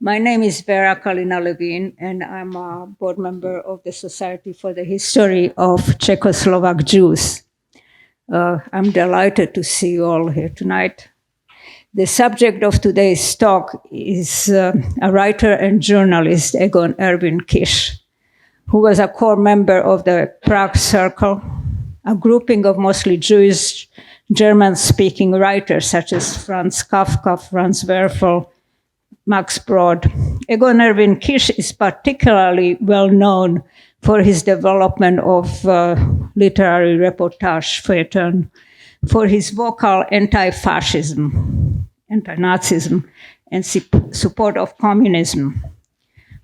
My name is Vera Kalina-Levin, and I'm a board member of the Society for the History of Czechoslovak Jews. I'm delighted to see you all here tonight. The subject of today's talk is a writer and journalist, Egon Erwin Kisch, who was a core member of the Prague Circle, a grouping of mostly Jewish German-speaking writers such as Franz Kafka, Franz Werfel, Max Brod. Egon Erwin Kisch is particularly well known for his development of literary reportage feuilleton, for his vocal anti-fascism, anti-Nazism, and support of communism.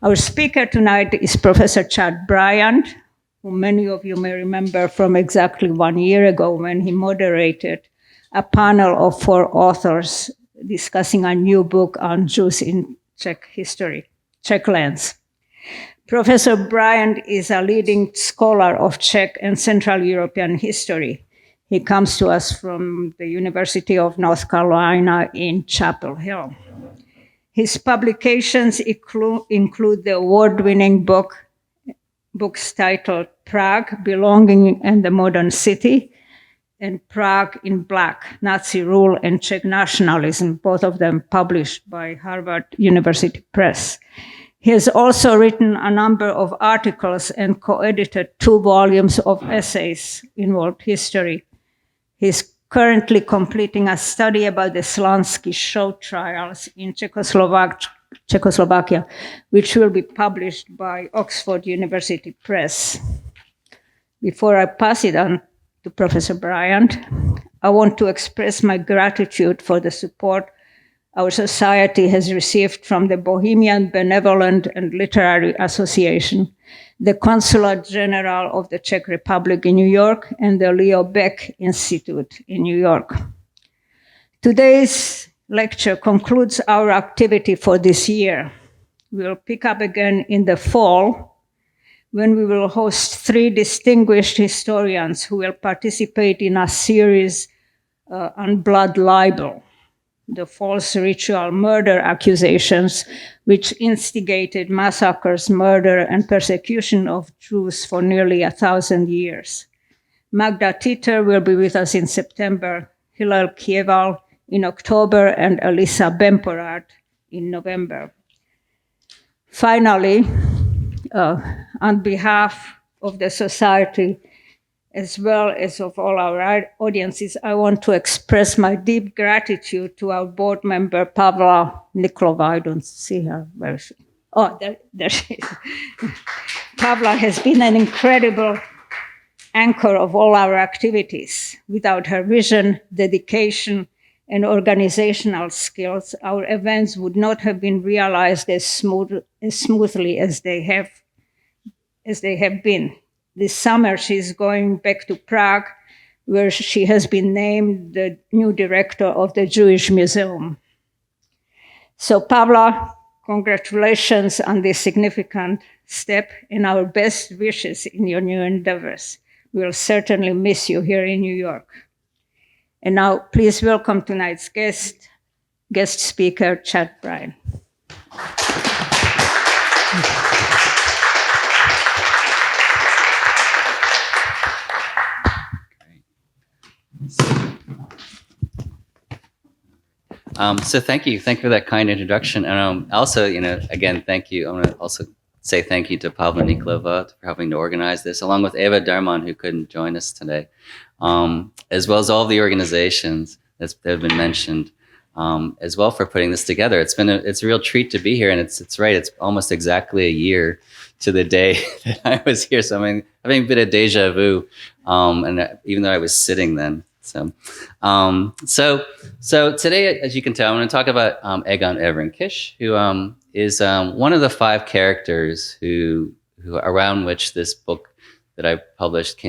Our speaker tonight is Professor Chad Bryant, who many of you may remember from exactly 1 year ago when he moderated a panel of 4 authors discussing a new book on Jews in Czech history, Czech lands. Professor Bryant is a leading scholar of Czech and Central European history. He comes to us from the University of North Carolina in Chapel Hill. His publications include the award-winning books titled Prague, Belonging and the Modern City, and Prague in Black, Nazi Rule and Czech Nationalism, both of them published by Harvard University Press. He has also written a number of articles and co-edited 2 volumes of essays in world history. He's currently completing a study about the Slansky show trials in Czechoslovakia, which will be published by Oxford University Press. Before I pass it on to Professor Bryant, I want to express my gratitude for the support our society has received from the Bohemian Benevolent and Literary Association, the Consulate General of the Czech Republic in New York, and the Leo Baeck Institute in New York. Today's lecture concludes our activity for this year. We'll pick up again in the fall, when we will host 3 distinguished historians who will participate in a series on blood libel, the false ritual murder accusations which instigated massacres, murder, and persecution of Jews for nearly 1,000 years. Magda Titer will be with us in September, Hillel Kieval in October, and Elisa Bemporad in November. Finally, on behalf of the Society, as well as of all our audiences, I want to express my deep gratitude to our board member, Pavla Niklova. I don't see her. Where is she? Oh, there she is. Pavla has been an incredible anchor of all our activities. Without her vision, dedication, and organizational skills, our events would not have been realized as smoothly as they have been. This summer, she's going back to Prague, where she has been named the new director of the Jewish Museum. So, Pavla, congratulations on this significant step and our best wishes in your new endeavors. We'll certainly miss you here in New York. And now, please welcome tonight's guest speaker, Chad Bryant. So thank you for that kind introduction, and also, again, thank you. I want to also say thank you to Pavla Niklova for helping to organize this, along with Eva Derman, who couldn't join us today, as well as all the organizations that have been mentioned, as well, for putting this together. It's a real treat to be here, and it's right. It's almost exactly a year to the day that I was here, so I'm having a bit of deja vu, and even though I was sitting then. So today, as you can tell, I'm going to talk about Egon Erwin Kisch, who is one of the 5 characters who around which this book that I published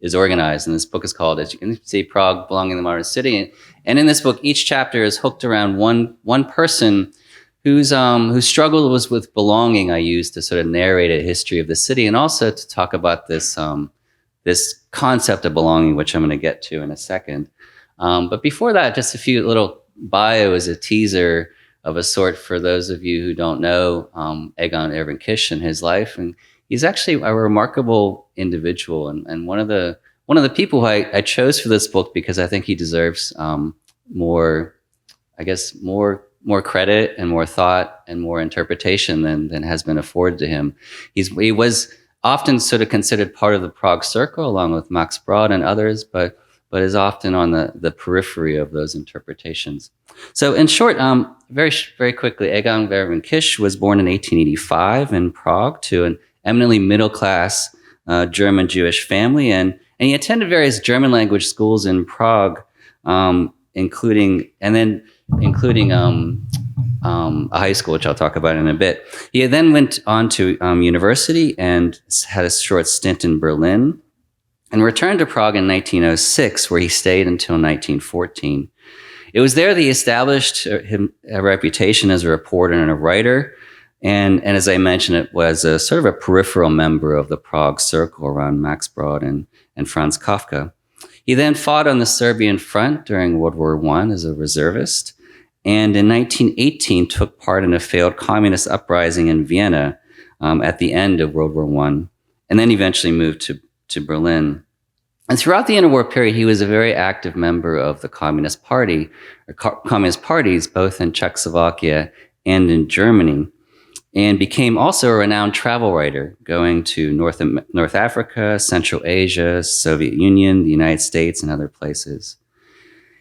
is organized. And this book is called, as you can see, Prague, Belonging in the Modern City. And in this book, each chapter is hooked around one person whose struggle was with belonging. I used to sort of narrate a history of the city, and also to talk about this concept of belonging, which I'm going to get to in a second. But before that, just a few little bio as a teaser of a sort for those of you who don't know Egon Erwin Kisch and his life. And he's actually a remarkable individual, and one of the people who I chose for this book because I think he deserves more credit and more thought and more interpretation than has been afforded to him. He was often sort of considered part of the Prague Circle along with Max Brod and others, but is often on the periphery of those interpretations. So in short, very quickly, Egon Erwin Kisch was born in 1885 in Prague to an eminently middle-class German Jewish family, and he attended various German language schools in Prague, including a high school, which I'll talk about in a bit. He then went on to university and had a short stint in Berlin, and returned to Prague in 1906, where he stayed until 1914. It was there that he established a reputation as a reporter and a writer, and as I mentioned, it was a sort of a peripheral member of the Prague Circle around Max Brod and Franz Kafka. He then fought on the Serbian front during World War I as a reservist, and in 1918 took part in a failed communist uprising in Vienna at the end of World War I, and then eventually moved to Berlin. And throughout the interwar period, he was a very active member of the Communist Party, or communist parties, both in Czechoslovakia and in Germany, and became also a renowned travel writer, going to North Africa, Central Asia, Soviet Union, the United States, and other places.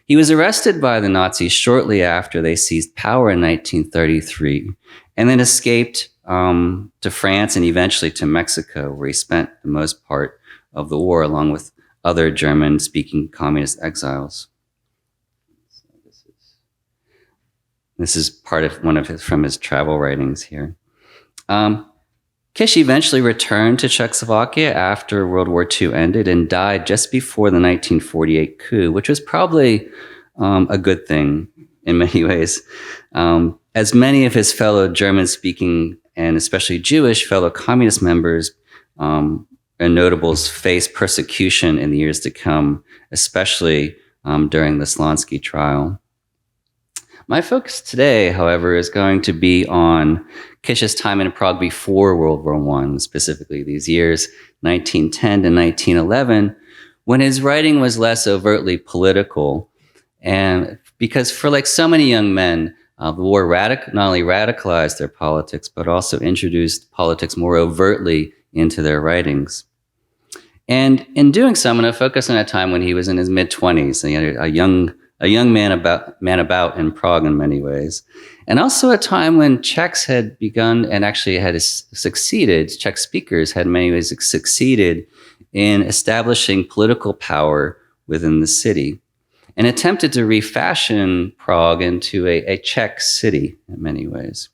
He was arrested by the Nazis shortly after they seized power in 1933, and then escaped to France and eventually to Mexico, where he spent the most part of the war, along with other German-speaking communist exiles. So this is part of from his travel writings here. Kisch eventually returned to Czechoslovakia after World War II ended and died just before the 1948 coup, which was probably a good thing in many ways, as many of his fellow German-speaking and especially Jewish fellow communist members and notables face persecution in the years to come, especially during the Slonsky trial. My focus today, however, is going to be on Kisch's time in Prague before World War I, specifically these years 1910 to 1911, when his writing was less overtly political. And because for like so many young men, the war not only radicalized their politics, but also introduced politics more overtly into their writings. And in doing so, I'm going to focus on a time when he was in his mid-20s, a young man about in Prague in many ways, and also a time when Czechs had begun and actually had succeeded, Czech speakers had in many ways succeeded in establishing political power within the city and attempted to refashion Prague into a Czech city in many ways.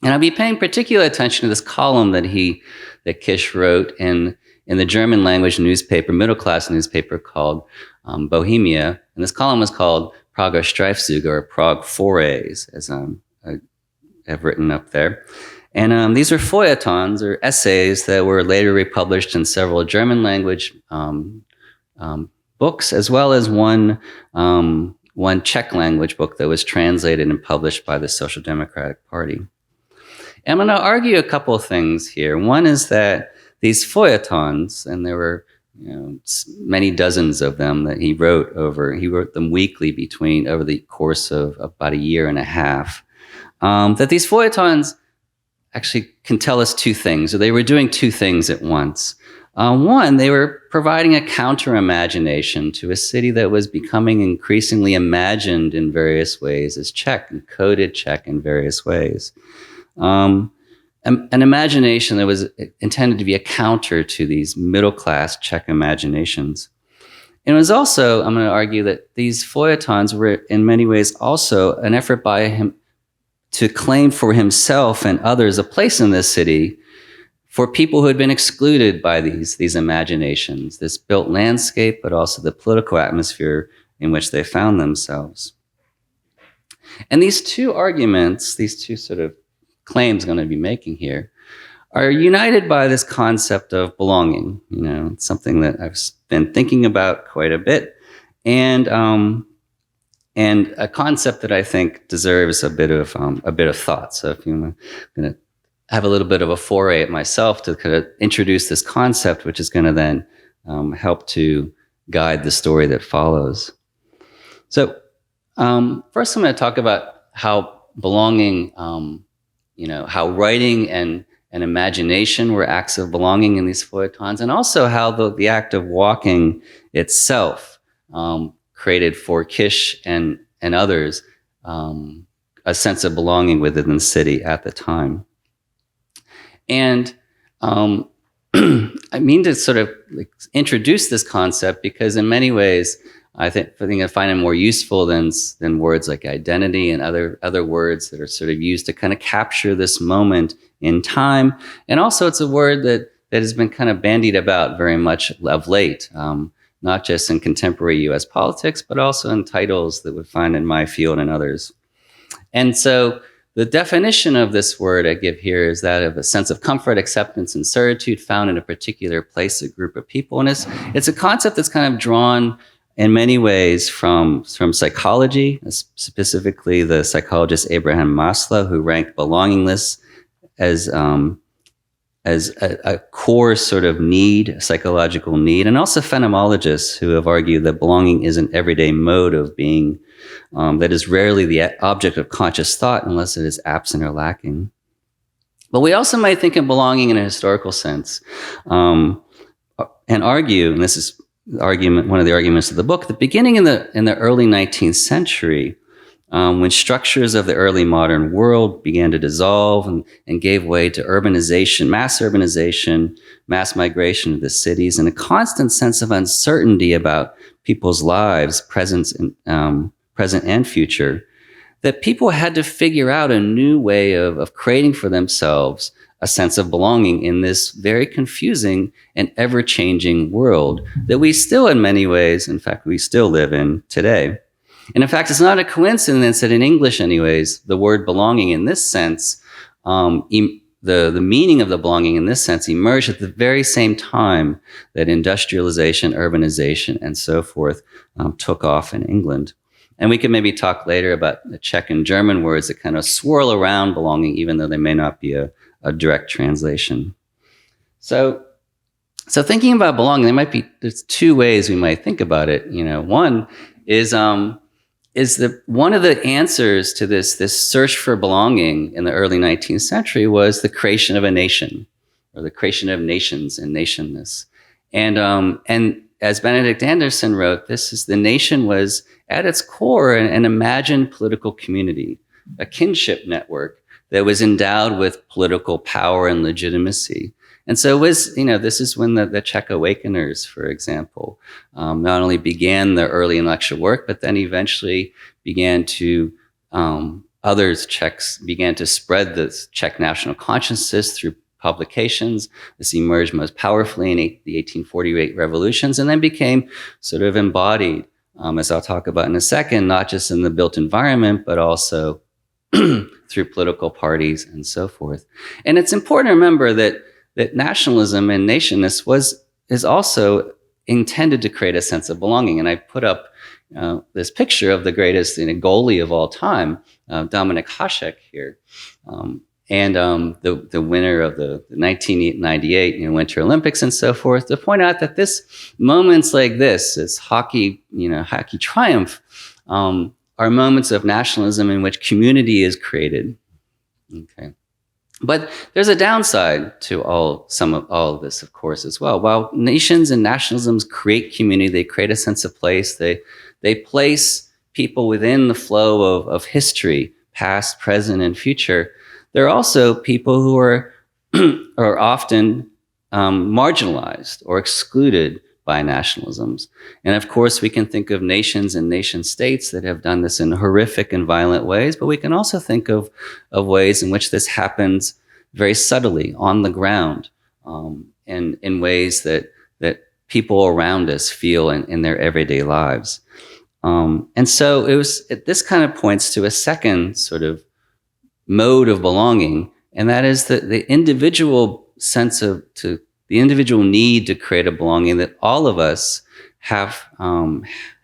And I'll be paying particular attention to this column that Kisch wrote in the German language newspaper, middle-class newspaper called Bohemia. And this column was called Prager Streifzüge, or Prague Forays, as I have written up there. And these were feuilletons, or essays, that were later republished in several German language books, as well as one Czech language book that was translated and published by the Social Democratic Party. And I'm going to argue a couple of things here. One is that these feuilletons, and there were many dozens of them that he wrote them weekly over the course of about a year and a half, that these feuilletons actually can tell us two things, or they were doing two things at once. One, they were providing a counter-imagination to a city that was becoming increasingly imagined in various ways as Czech, and coded Czech in various ways. An imagination that was intended to be a counter to these middle-class Czech imaginations. And it was also, I'm going to argue, that these feuilletons were in many ways also an effort by him to claim for himself and others a place in this city for people who had been excluded by these imaginations, this built landscape, but also the political atmosphere in which they found themselves. And these two arguments, these two sort of claims I'm going to be making here, are united by this concept of belonging. It's something that I've been thinking about quite a bit, and and a concept that I think deserves a bit of thought. So if I'm going to have a little bit of a foray at myself to kind of introduce this concept, which is going to then help to guide the story that follows. So first I'm going to talk about how belonging, how writing and imagination were acts of belonging in these feuilletons, and also how the act of walking itself created for Kisch and others a sense of belonging within the city at the time. And I mean to sort of introduce this concept because in many ways I find it more useful than words like identity and other words that are sort of used to kind of capture this moment in time. And also it's a word that has been kind of bandied about very much of late, not just in contemporary US politics, but also in titles that we find in my field and others. And so the definition of this word I give here is that of a sense of comfort, acceptance, and certitude found in a particular place, a group of people. And it's a concept that's kind of drawn in many ways from psychology, specifically the psychologist Abraham Maslow, who ranked belongingness as a core sort of need, a psychological need, and also phenomenologists who have argued that belonging is an everyday mode of being that is rarely the object of conscious thought unless it is absent or lacking. But we also might think of belonging in a historical sense and argue, and this is one of the arguments of the book, that beginning in the early 19th century, when structures of the early modern world began to dissolve and gave way to urbanization, mass migration to the cities, and a constant sense of uncertainty about people's lives, present and future, that people had to figure out a new way of creating for themselves a sense of belonging in this very confusing and ever-changing world that we still, in many ways, in fact, we still live in today. And in fact, it's not a coincidence that in English anyways, the word belonging in this sense, the meaning of the belonging in this sense emerged at the very same time that industrialization, urbanization, and so forth took off in England. And we can maybe talk later about the Czech and German words that kind of swirl around belonging, even though they may not be a direct translation. So thinking about belonging, there's two ways we might think about it. One is that one of the answers to this search for belonging in the early 19th century was the creation of a nation, or the creation of nations and nationness. And as Benedict Anderson wrote, the nation was at its core an imagined political community, a kinship network that was endowed with political power and legitimacy. And so this is when the Czech Awakeners, for example, not only began their early intellectual work, but then eventually Czechs began to spread the Czech national consciousness through publications. This emerged most powerfully in the 1848 revolutions, and then became sort of embodied, as I'll talk about in a second, not just in the built environment, but also through political parties and so forth. And it's important to remember that nationalism and nationness is also intended to create a sense of belonging. And I put up this picture of the greatest goalie of all time, Dominik Hasek here, and the winner of the 1998 Winter Olympics and so forth, to point out that moments like this hockey triumph, are moments of nationalism in which community is created. Okay. But there's a downside to all of this, of course, as well. While nations and nationalisms create community, they create a sense of place. They place people within the flow of history, past, present, and future. There are also people who are often marginalized or excluded by nationalisms. And of course, we can think of nations and nation states that have done this in horrific and violent ways, but we can also think of ways in which this happens very subtly on the ground, and in ways that people around us feel in their everyday lives. And so this kind of points to a second sort of mode of belonging, and that is the individual sense the individual need to create a belonging that all of us have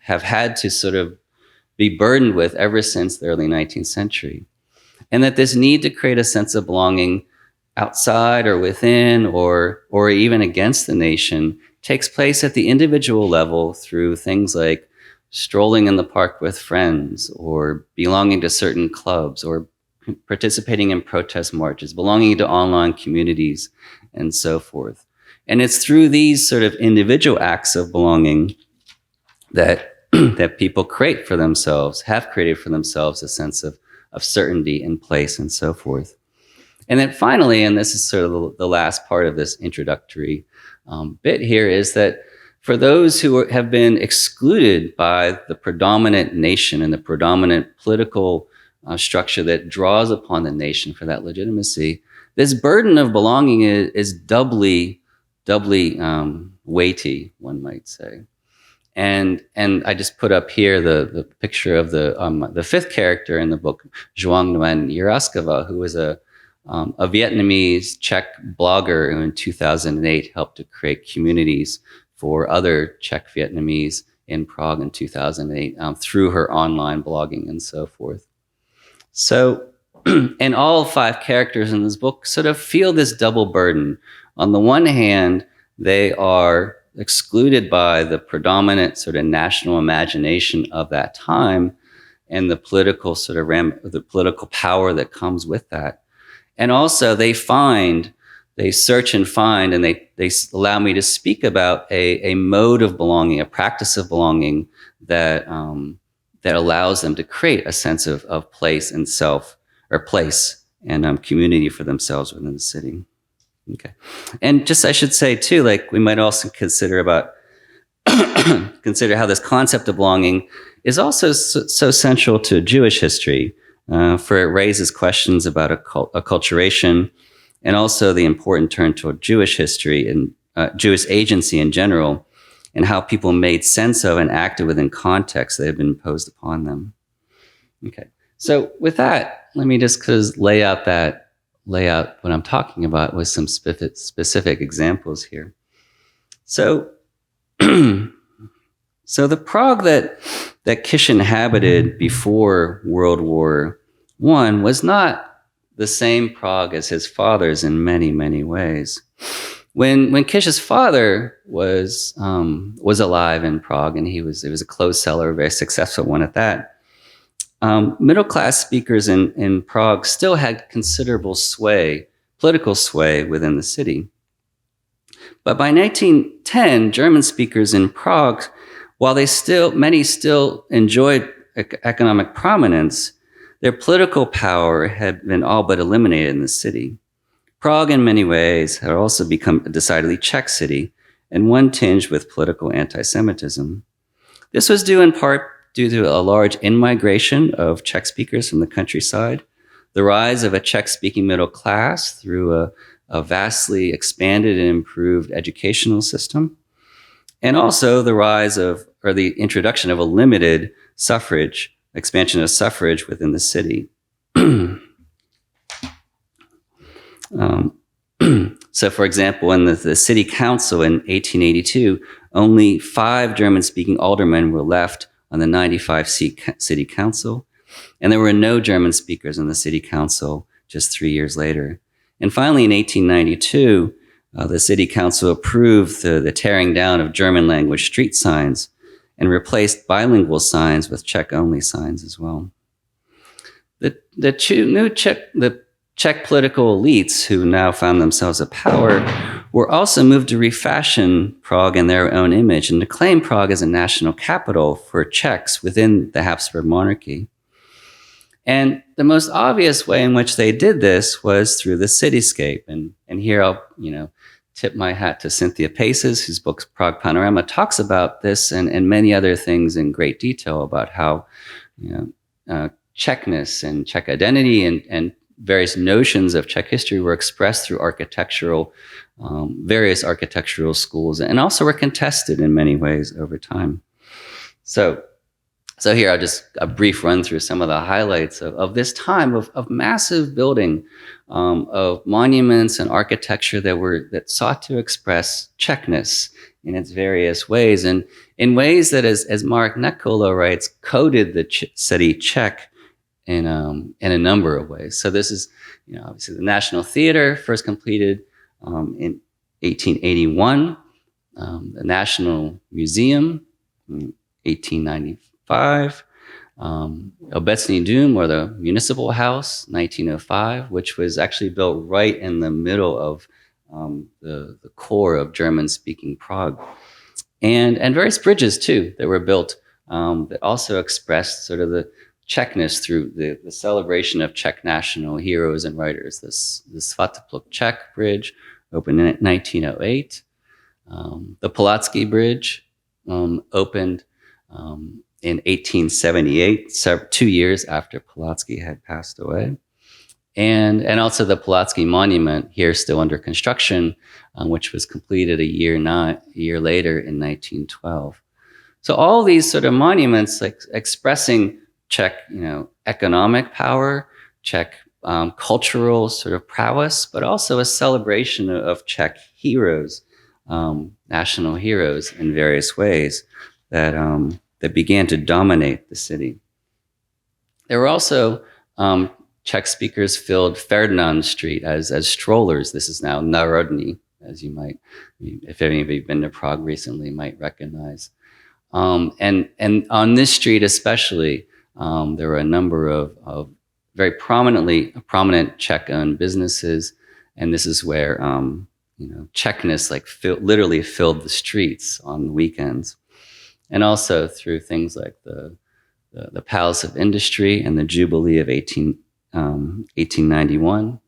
had to sort of be burdened with ever since the early 19th century. And that this need to create a sense of belonging outside or within or even against the nation takes place at the individual level through things like strolling in the park with friends, or belonging to certain clubs, or participating in protest marches, belonging to online communities, and so forth. And it's through these sort of individual acts of belonging that that people create for themselves, have created for themselves a sense of certainty and place and so forth. And then finally, and this is sort of the last part of this introductory bit here, is that for those who have been excluded by the predominant nation and the predominant political structure that draws upon the nation for that legitimacy, this burden of belonging is doubly weighty, one might say. And I just put up here the picture of the fifth character in the book, Zhuang Nguyen Yeraskova, who was a Vietnamese Czech blogger who in 2008 helped to create communities for other Czech Vietnamese in Prague in 2008 through her online blogging and so forth. So, and all five characters in this book sort of feel this double burden. On the one hand, they are excluded by the predominant sort of national imagination of that time and the political sort of the political power that comes with that. And also they search and find, and they allow me to speak about a mode of belonging, a practice of belonging that allows them to create a sense of place and self, or place and community for themselves within the city. Okay. And just, I should say too, like we might also consider how this concept of belonging is also so central to Jewish history, for it raises questions about acculturation, and also the important turn toward Jewish history and Jewish agency in general, and how people made sense of and acted within contexts that had been imposed upon them. Okay. So with that, let me just lay out what I'm talking about with some specific examples here. So, so the Prague that Kisch inhabited before World War I was not the same Prague as his father's in many, many ways. When Kisch's father was alive in Prague, and he was a clothes seller, a very successful one at that, middle-class speakers in Prague still had considerable political sway within the city. But by 1910, German speakers in Prague, while many still enjoyed economic prominence, their political power had been all but eliminated in the city. Prague, in many ways, had also become a decidedly Czech city, and one tinged with political anti-Semitism. This was due in part due to a large in-migration of Czech speakers from the countryside, the rise of a Czech-speaking middle class through a vastly expanded and improved educational system, and also the the introduction of a limited expansion of suffrage within the city. So, for example, in the city council in 1882, only 5 German-speaking aldermen were left on the 95-seat city council, and there were no German speakers in the city council just 3 years later. And finally, in 1892, the city council approved the tearing down of German-language street signs and replaced bilingual signs with Czech-only signs as well. The Czech political elites, who now found themselves at power, were also moved to refashion Prague in their own image and to claim Prague as a national capital for Czechs within the Habsburg monarchy. And the most obvious way in which they did this was through the cityscape. And here I'll, tip my hat to Cynthia Paces, whose book Prague Panorama talks about this and many other things in great detail about how Czechness and Czech identity and various notions of Czech history were expressed through various architectural schools, and also were contested in many ways over time. So here I'll just a brief run through some of the highlights of this time of massive building, of monuments and architecture that sought to express Czechness in its various ways, and in ways that, as Marek Nekolo writes, coded the city Czech in a number of ways. So this is, obviously the National Theater, first completed in 1881, the National Museum in 1895, Obecny Dům, or the Municipal House, 1905, which was actually built right in the middle of the core of German-speaking Prague, and various bridges too that were built that also expressed sort of the Czechness through the celebration of Czech national heroes and writers. The Svatopluk Czech Bridge opened in 1908. The Palacký Bridge opened in 1878, 2 years after Palacký had passed away. And also the Palacký Monument, here still under construction, which was completed a year later in 1912. So all these sort of monuments, like expressing Czech, economic power, Czech cultural sort of prowess, but also a celebration of Czech heroes, national heroes in various ways that began to dominate the city. There were also Czech speakers filled Ferdinand Street as strollers. This is now Národní, as you might, if any of you have been to Prague recently, might recognize. And on this street especially, there were a number of very prominent Czech-owned businesses, and this is where Czechness literally filled the streets on the weekends, and also through things like the Palace of Industry and the Jubilee of 1891.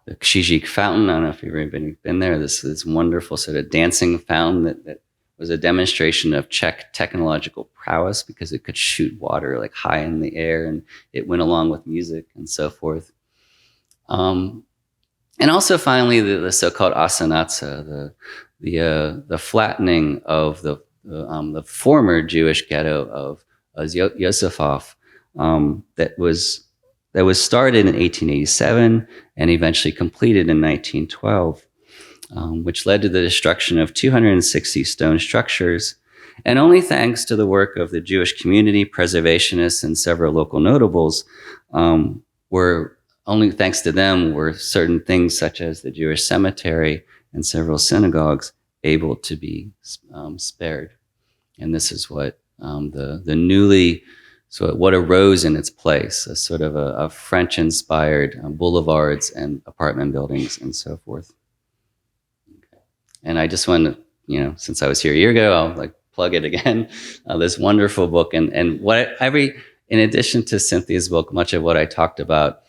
The Krzyżyk Fountain, I don't know if you've ever been there, this wonderful sort of dancing fountain that was a demonstration of Czech technological prowess because it could shoot water like high in the air, and it went along with music and so forth. And also finally the so-called asanace, the flattening of the former Jewish ghetto of Josefov, that was started in 1887 and eventually completed in 1912, which led to the destruction of 260 stone structures. And only thanks to the work of the Jewish community, preservationists, and several local notables, were certain things such as the Jewish cemetery and several synagogues able to be spared. And this is what what arose in its place, a sort of a French-inspired boulevards and apartment buildings and so forth. Okay. And I just want to, since I was here a year ago, I'll plug it again. This wonderful book, and in addition to Cynthia's book, much of what I talked about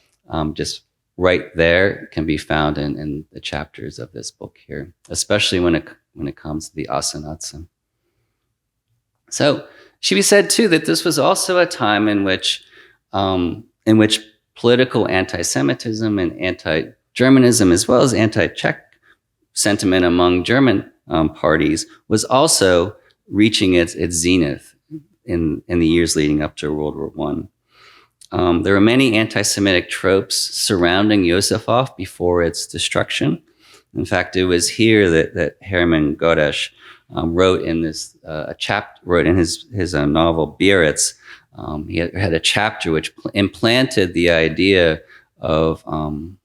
just right there can be found in the chapters of this book here, especially when it comes to the asanace. So should be said too that this was also a time in which political anti-Semitism and anti-Germanism, as well as anti-Czech sentiment among German parties, was also reaching its zenith in the years leading up to World War I. There were many anti-Semitic tropes surrounding Josefov before its destruction. In fact, it was here that Hermann Goresch wrote in his novel Biarritz. He had a chapter which implanted the idea of an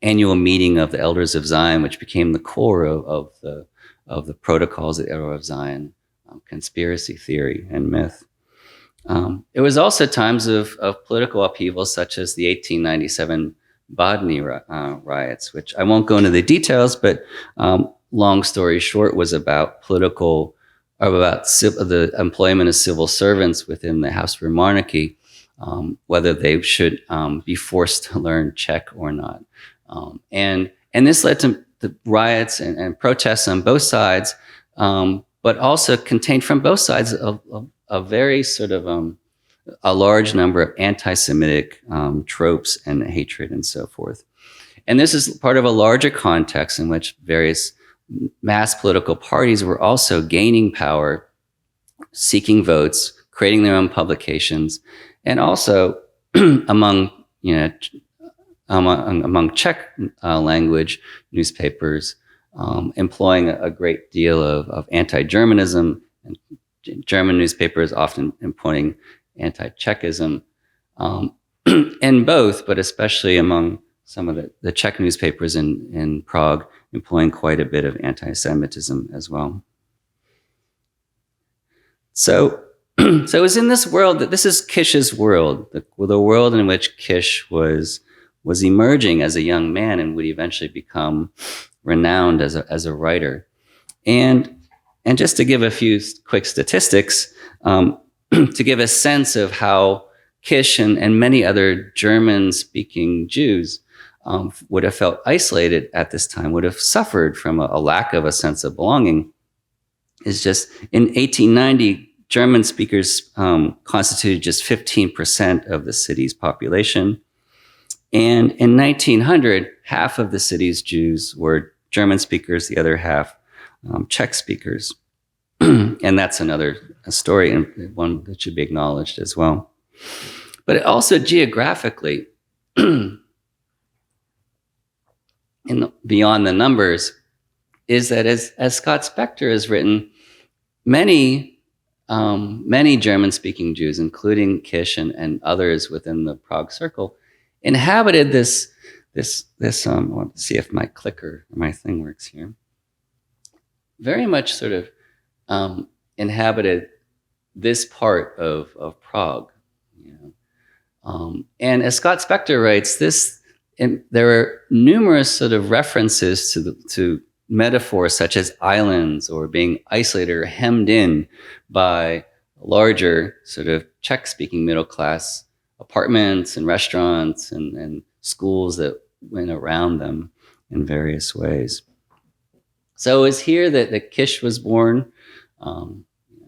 annual meeting of the Elders of Zion, which became the core of the protocols of the Elders of Zion, conspiracy theory and myth. It was also times of political upheaval, such as the 1897 Bodny riots, which I won't go into the details, but long story short, was about the employment of civil servants within the Habsburg monarchy, whether they should be forced to learn Czech or not. And this led to the riots and protests on both sides, but also contained from both sides a very sort of a large number of anti-Semitic tropes and hatred and so forth. And this is part of a larger context in which various mass political parties were also gaining power, seeking votes, creating their own publications, and also among Czech language newspapers, employing a great deal of anti-Germanism, and German newspapers often employing anti-Czechism, and both, but especially among some of the Czech newspapers in Prague, employing quite a bit of anti-Semitism as well. So it was in this world that this is Kisch's world, the world in which Kisch was emerging as a young man and would eventually become renowned as a writer. And just to give a few quick statistics, to give a sense of how Kisch and many other German-speaking Jews would have felt isolated at this time, would have suffered from a lack of a sense of belonging, is just in 1890, German speakers constituted just 15% of the city's population. And in 1900, half of the city's Jews were German speakers, the other half Czech speakers. And that's another story, and one that should be acknowledged as well. But also geographically, beyond the numbers, is that as Scott Spector has written, many German-speaking Jews, including Kisch and others within the Prague Circle, inhabited this. I want to see if my clicker or my thing works here. Very much sort of inhabited this part of Prague. And as Scott Spector writes, there are numerous sort of references to metaphors such as islands or being isolated or hemmed in by larger sort of Czech-speaking middle class apartments and restaurants and schools that went around them in various ways. So it was here that Kisch was born,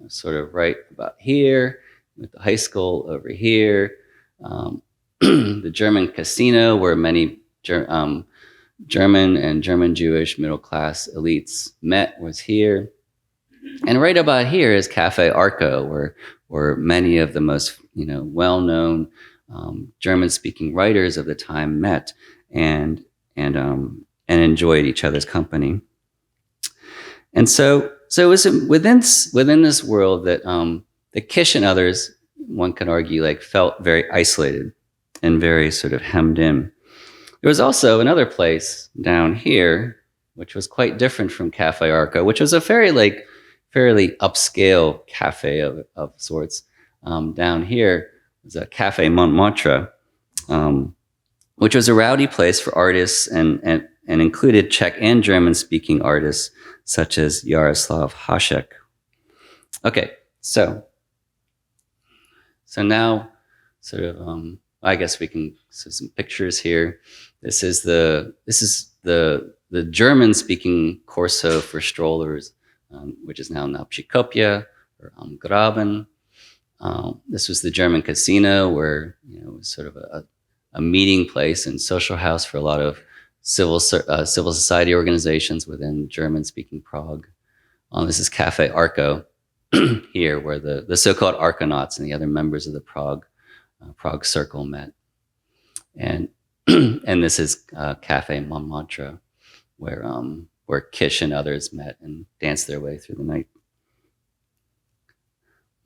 sort of right about here, with the high school over here, the German casino where many German and German Jewish middle class elites met was here. And right about here is Cafe Argo, where many of the most well-known German-speaking writers of the time met and enjoyed each other's company. And so it was within this world that Kisch and others, one could argue, felt very isolated and very sort of hemmed in. There was also another place down here, which was quite different from Cafe Arco, which was a fairly upscale cafe of sorts. Down here was a Cafe Montmartre, which was a rowdy place for artists and included Czech and German-speaking artists such as Jaroslav Hašek. Okay, so now sort of I guess we can see some pictures here. This is the German-speaking Corso for strollers, which is now Napřikopě or Graben. This was the German casino, where it was sort of a meeting place and social house for a lot of civil society organizations within German-speaking Prague. This is Cafe Arco here, where the so-called Arconauts and the other members of the Prague Circle met, and this is Cafe Montmartre, where Kisch and others met and danced their way through the night.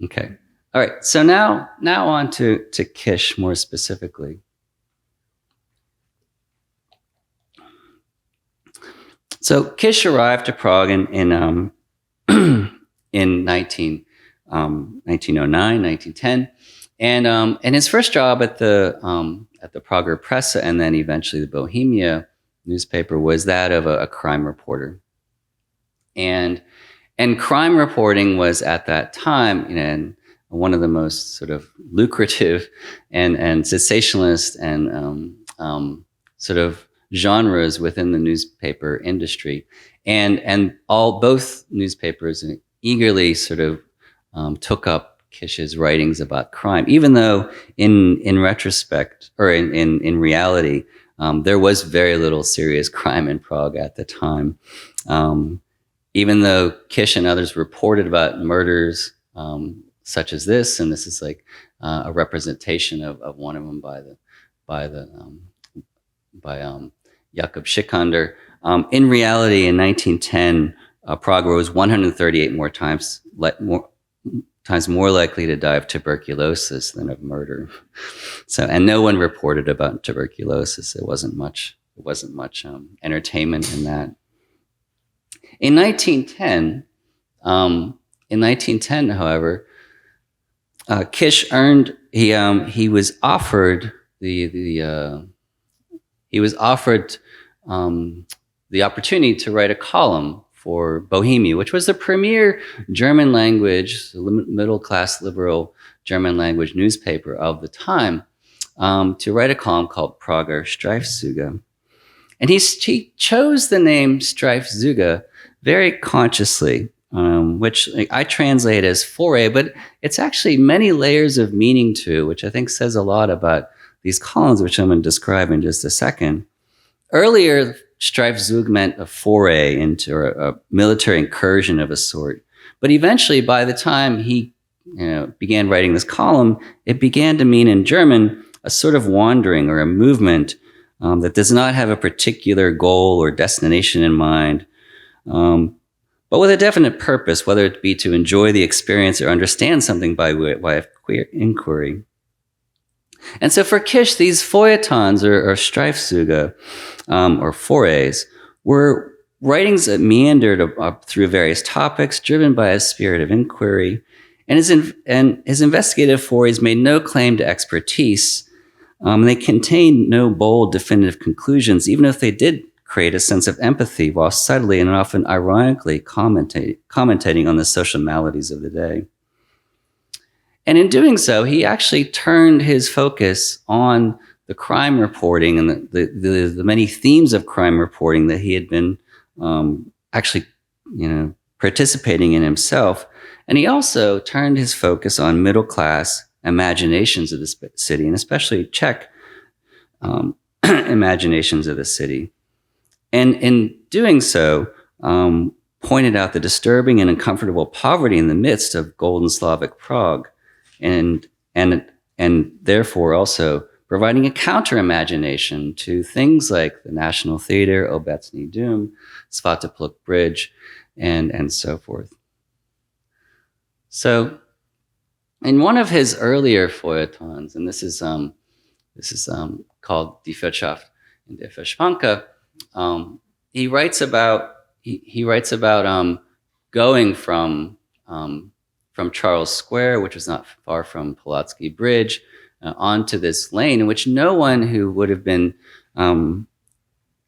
Okay, all right. So now on to Kisch more specifically. So Kisch arrived to Prague in 1909, 1910. And his first job at the Prager Presse and then eventually the Bohemia newspaper was that of a crime reporter. And crime reporting was at that time, one of the most sort of lucrative and sensationalist and sort of genres within the newspaper industry, and both newspapers eagerly sort of took up Kisch's writings about crime, even though in retrospect or in reality, there was very little serious crime in Prague at the time. Even though Kisch and others reported about murders such as this, and this is like a representation of one of them by Jakub Sikander. In reality, in 1910, Prague was 138 times more likely to die of tuberculosis than of murder. So, and no one reported about tuberculosis. It wasn't much entertainment in that. In 1910, however, Kisch earned. He was offered the opportunity to write a column for Bohemia, which was the premier German language, middle-class liberal German language newspaper of the time, to write a column called Prager Streifzüge. And he chose the name Streifzüge very consciously, which I translate as foray, but it's actually many layers of meaning to, which I think says a lot about these columns, which I'm going to describe in just a second. Earlier, Streifzug meant a foray into a military incursion of a sort. But eventually, by the time he began writing this column, it began to mean in German a sort of wandering or a movement that does not have a particular goal or destination in mind, but with a definite purpose, whether it be to enjoy the experience or understand something by way of queer inquiry. And so for Kisch, these feuilletons or Streifzüge, or forays, were writings that meandered up through various topics, driven by a spirit of inquiry. And his investigative forays made no claim to expertise. They contained no bold, definitive conclusions, even if they did create a sense of empathy, while subtly and often ironically commentating on the social maladies of the day. And in doing so, he actually turned his focus on the crime reporting and the many themes of crime reporting that he had been actually participating in himself. And he also turned his focus on middle-class imaginations of the city, and especially Czech imaginations of the city. And in doing so, pointed out the disturbing and uncomfortable poverty in the midst of golden Slavic Prague, and therefore also providing a counter-imagination to things like the National Theater, Obecny Dum, Svatopluk Bridge, and so forth. So, in one of his earlier feuilletons, and this is called Die Wirtschaft in der Festbank, he writes about going from Charles Square, which was not far from Pulaski Bridge, onto this lane in which no one who would have been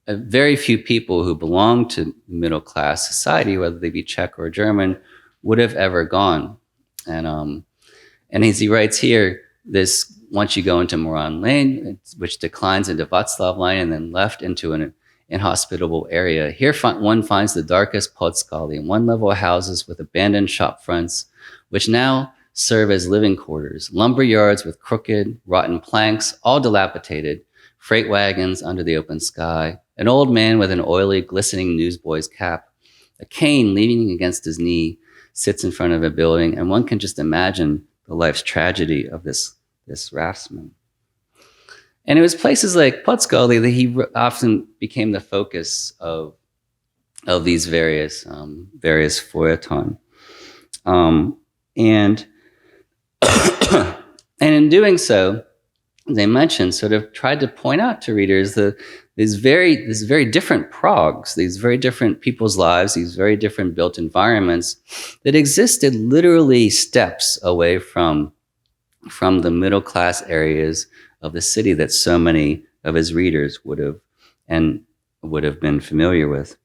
very few people who belonged to middle class society, whether they be Czech or German, would have ever gone. And as he writes here, this once you go into Moran Lane, which declines into Václav Line and then left into an inhospitable area, here one finds the darkest Podskaly, one-level houses with abandoned shop fronts, which now serve as living quarters, lumber yards with crooked, rotten planks, all dilapidated, freight wagons under the open sky, an old man with an oily, glistening newsboy's cap, a cane leaning against his knee, sits in front of a building, and one can just imagine the life's tragedy of this raftsman. And it was places like Podskaly that he often became the focus of these various feuilletons. And in doing so, as I mentioned, sort of tried to point out to readers these very different Pragues, these very different people's lives, these very different built environments that existed literally steps away from the middle class areas of the city that so many of his readers would have been familiar with.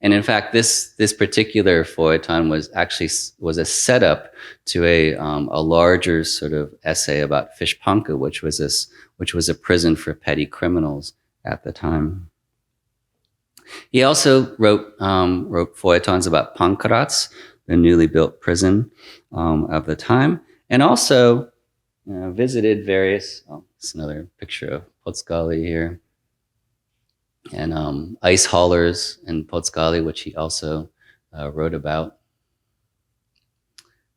And in fact, this particular feuilleton was a setup to a larger sort of essay about Fishpanka, which was a prison for petty criminals at the time. He also wrote feuilletons about Pankratz, the newly built prison of the time, and also visited various. It's another picture of Podskaly here. And ice haulers in Podskaly, which he also wrote about.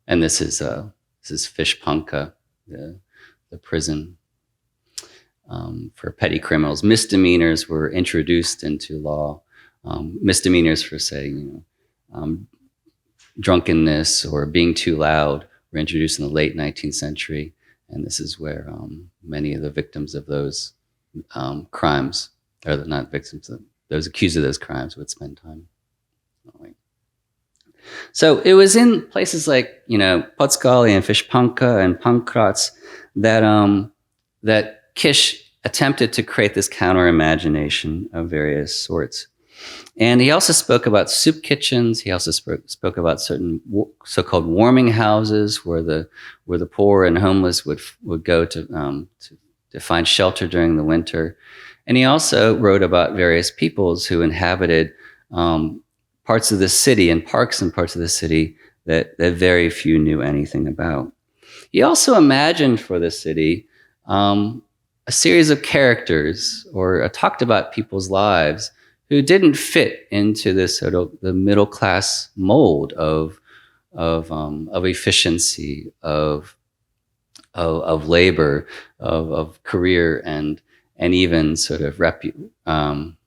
And this is Fishpanka, the prison. for petty criminals. Misdemeanors were introduced into law. Misdemeanors for, say, drunkenness or being too loud were introduced in the late 19th century. And this is where many of the victims of those crimes, or not victims, those accused of those crimes would spend time. So it was in places like, Podskály and Fišpanka and Pankratz that Kisch attempted to create this counter-imagination of various sorts. And he also spoke about soup kitchens. He also spoke about certain so-called warming houses where the poor and homeless would go to find shelter during the winter. And he also wrote about various peoples who inhabited parts of the city and parks in parts of the city that very few knew anything about. He also imagined for the city a series of characters, or talked about people's lives who didn't fit into this sort of the middle class mold of efficiency, of labor, of career, and even sort of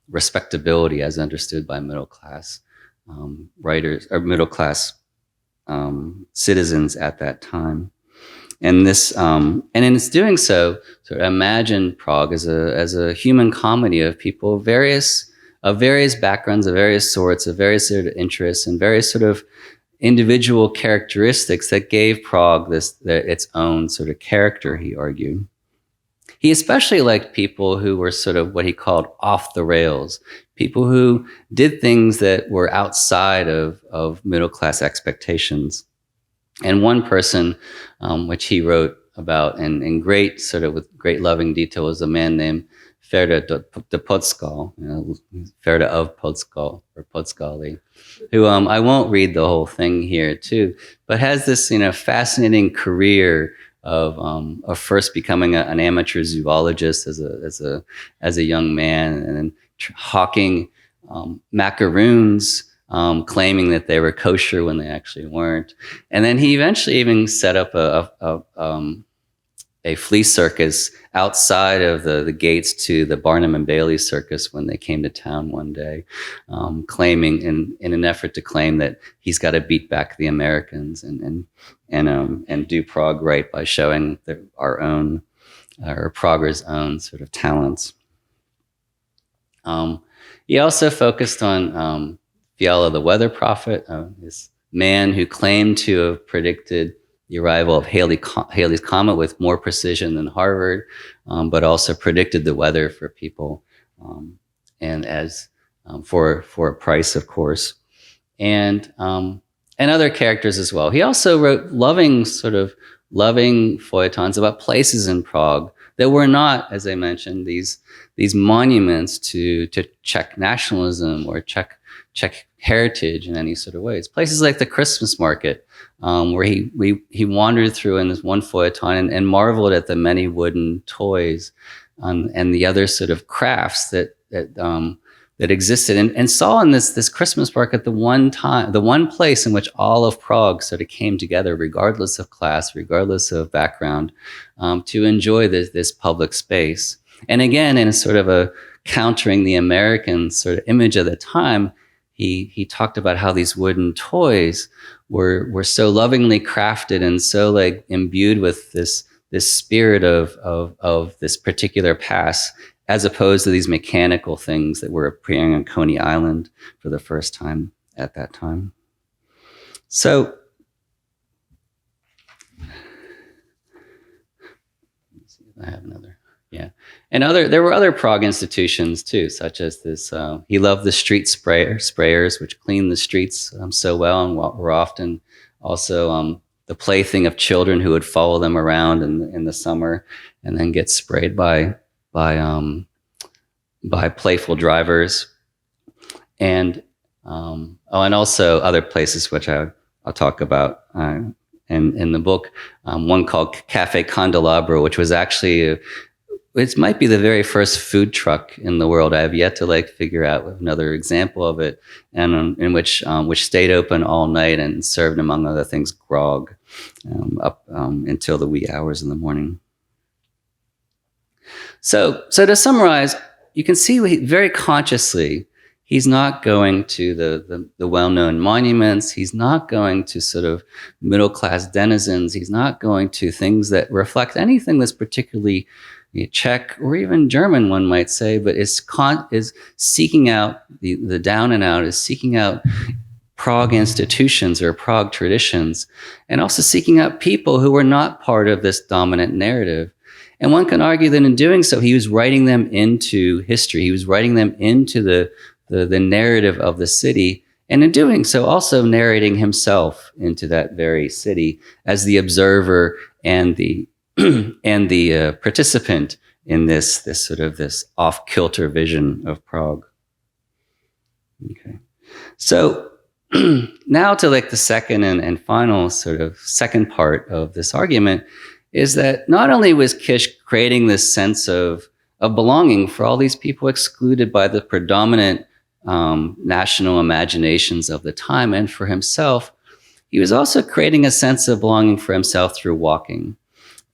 respectability as understood by middle class writers or middle class citizens at that time. And this, and in its doing so, sort of imagine Prague as a human comedy of people of various backgrounds, of various sorts, of various sort of interests, and various sort of individual characteristics that gave Prague its own sort of character, he argued. He especially liked people who were sort of what he called off the rails, people who did things that were outside of middle-class expectations. And one person, which he wrote about in great sort of with great loving detail, was a man named Ferda de Podskal, Ferda of Podskal or Podskály, who I won't read the whole thing here too, but has this fascinating career of first becoming an amateur zoologist as a young man, and then hawking macaroons, claiming that they were kosher when they actually weren't, and then he eventually even set up a flea circus outside of the gates to the Barnum and Bailey circus when they came to town one day, claiming in an effort to claim that he's got to beat back the Americans and do Prague right by showing our own, or Prager's own sort of talents. He also focused on Fiala the weather prophet, this man who claimed to have predicted the arrival of Halley's Comet with more precision than Harvard, but also predicted the weather for people, and as for a price, of course, and other characters as well. He also wrote loving feuilletons about places in Prague that were not, as I mentioned, these monuments to Czech nationalism or Czech heritage in any sort of ways. Places like the Christmas market, where he wandered through in this one feuilleton and marveled at the many wooden toys and the other sort of crafts that existed, and saw in this Christmas market the one place in which all of Prague sort of came together, regardless of class, regardless of background, to enjoy this public space. And again, in a sort of a countering the American sort of image of the time, he talked about how these wooden toys were so lovingly crafted and so like imbued with this spirit of this particular past, as opposed to these mechanical things that were appearing on Coney Island for the first time at that time. So, let's see if I have another. Yeah, and there were other Prague institutions too, such as this. He loved the street sprayers, which cleaned the streets so well, and were often also the plaything of children who would follow them around in the summer, and then get sprayed by playful drivers, and also other places which I'll talk about in the book. One called Cafe Candelabro, which was actually it might be the very first food truck in the world. I have yet to figure out another example of it, and in which stayed open all night and served, among other things, grog up until the wee hours in the morning. So to summarize, you can see very consciously, he's not going to the well-known monuments. He's not going to sort of middle-class denizens. He's not going to things that reflect anything that's particularly Czech or even German, one might say, but is seeking out the down and out, is seeking out Prague institutions or Prague traditions, and also seeking out people who were not part of this dominant narrative. And one can argue that in doing so, he was writing them into history. He was writing them into the narrative of the city, and in doing so, also narrating himself into that very city as the observer and the participant in this sort of this off-kilter vision of Prague. Okay, so now to like the second and final sort of second part of this argument is that not only was Kisch creating this sense of belonging for all these people excluded by the predominant national imaginations of the time and for himself, he was also creating a sense of belonging for himself through walking.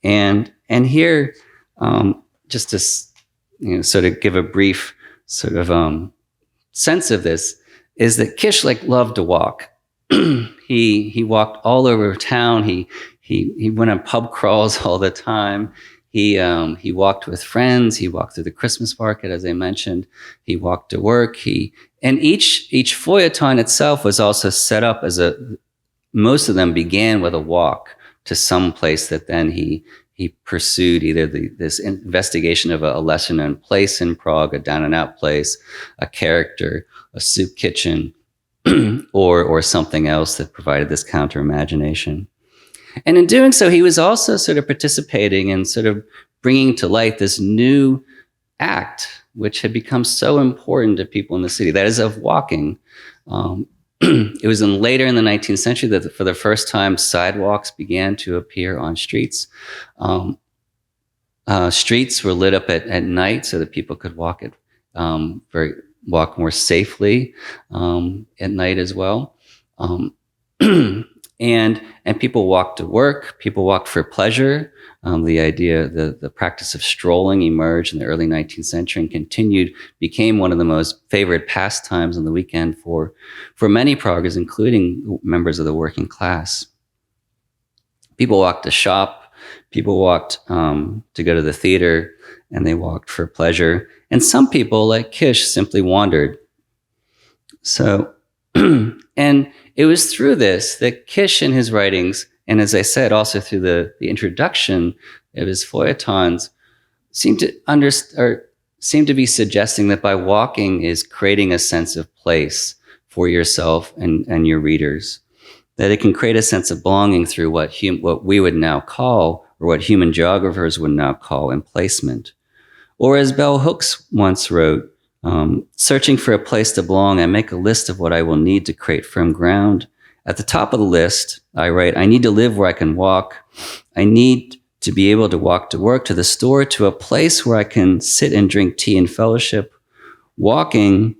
And here, just to sort of give a brief sort of sense of this, is that Kisch loved to walk. He walked all over town. He went on pub crawls all the time. He walked with friends. He walked through the Christmas market, as I mentioned. He walked to work. And each feuilleton itself was also set up as most of them began with a walk to some place that then he pursued either this investigation of a lesser known place in Prague, a down and out place, a character, a soup kitchen, or something else that provided this counter imagination. And in doing so, he was also sort of participating in sort of bringing to light this new act, which had become so important to people in the city, that is of walking. It was later in the 19th century that for the first time sidewalks began to appear on streets. Streets were lit up at night so that people could walk more safely at night as well. And people walked to work. People walked for pleasure. The practice of strolling emerged in the early 19th century and became one of the most favored pastimes on the weekend for many Praguers, including members of the working class. People walked to shop. People walked to go to the theater, and they walked for pleasure. And some people, like Kisch, simply wandered. So, and it was through this that Kisch in his writings, and as I said, also through the introduction of his feuilletons, seemed to be suggesting that by walking is creating a sense of place for yourself and your readers, that it can create a sense of belonging through what we would now call, or what human geographers would now call, emplacement. Or as Bell Hooks once wrote, searching for a place to belong, I make a list of what I will need to create firm ground. At the top of the list, I write, I need to live where I can walk. I need to be able to walk to work, to the store, to a place where I can sit and drink tea and fellowship. Walking,